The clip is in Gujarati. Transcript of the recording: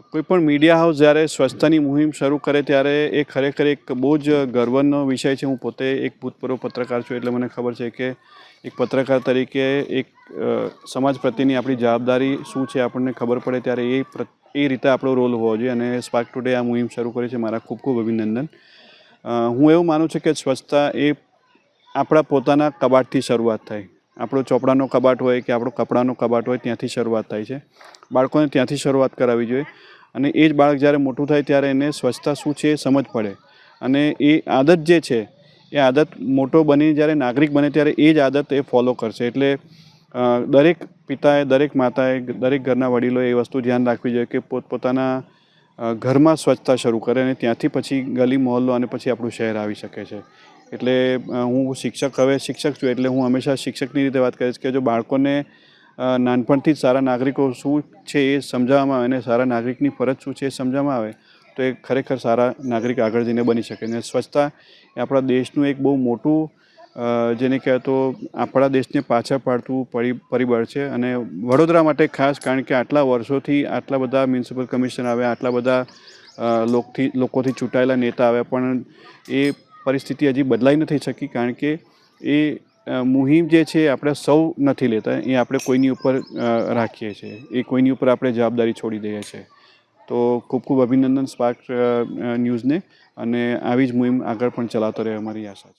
કોઈપણ મીડિયા હાઉસ જ્યારે સ્વચ્છતાની મુહિમ શરૂ કરે ત્યારે એ ખરેખર એક બહુ જ ગર્વનો વિષય છે. હું પોતે એક ભૂતપૂર્વ પત્રકાર છું એટલે મને ખબર છે કે એક પત્રકાર તરીકે એક સમાજ પ્રત્યેની આપણી જવાબદારી શું છે આપણને ખબર પડે ત્યારે એ રીતે આપણો રોલ હોવો જોઈએ. અને સ્પાર્ક ટુડે આ મુહિમ શરૂ કરી છે, મારા ખૂબ ખૂબ અભિનંદન. હું એવું માનું છું કે સ્વચ્છતા એ આપણા પોતાના કબાટથી શરૂઆત થાય. આપણો ચોપડાનો કબાટ હોય કે આપણો કપડાનો કબાટ હોય ત્યાંથી શરૂઆત થાય છે. બાળકોને ત્યાંથી શરૂઆત કરાવવી જોઈએ અને એ જ બાળક જ્યારે મોટું થાય ત્યારે એને સ્વચ્છતા શું છે એ સમજ પડે અને એ આદત જે છે એ આદત મોટો બની જ્યારે નાગરિક બને ત્યારે એ જ આદત એ ફોલો કરશે. એટલે દરેક પિતાએ, દરેક માતાએ, દરેક ઘરના વડીલોએ એ વસ્તુ ધ્યાન રાખવી જોઈએ કે પોતપોતાના ઘરમાં સ્વચ્છતા શરૂ કરે અને ત્યાંથી પછી ગલી મહોલ્લો અને પછી આપણું શહેર આવી શકે છે. એટલે હું શિક્ષક છું એટલે હું હંમેશા શિક્ષકની રીતે વાત કરીશ કે જો બાળકોને નાનપણથી જ સારા નાગરિકો શું છે એ સમજાવવામાં આવે અને સારા નાગરિકની ફરજ શું છે એ સમજાવવામાં આવે તો એ ખરેખર સારા નાગરિક આગળ જઈને બની શકે. અને સ્વચ્છતા એ આપણા દેશનું એક બહુ મોટું જેને કહેતો આપણા દેશને પાછળ પાડતું પરિબળ છે. અને વડોદરા માટે ખાસ, કારણ કે આટલા વર્ષોથી આટલા બધા મ્યુનિસિપલ કમિશનર આવ્યા, આટલા બધા લોકોથી ચૂંટાયેલા નેતા આવ્યા, પણ એ પરિસ્થિતિ હજી બદલાઈ નથી શકી. કારણ કે એ મુહિમ જે છે આપણે સૌ નથી લેતા, એ આપણે કોઈની ઉપર રાખીએ છીએ, એ કોઈની ઉપર આપણે જવાબદારી છોડી દઈએ છીએ. તો ખૂબ ખૂબ અભિનંદન સ્પાર્ક ન્યૂઝને અને આવી જ મુહિમ આગળ પણ ચલાવતો રહે અમારી આશા છે.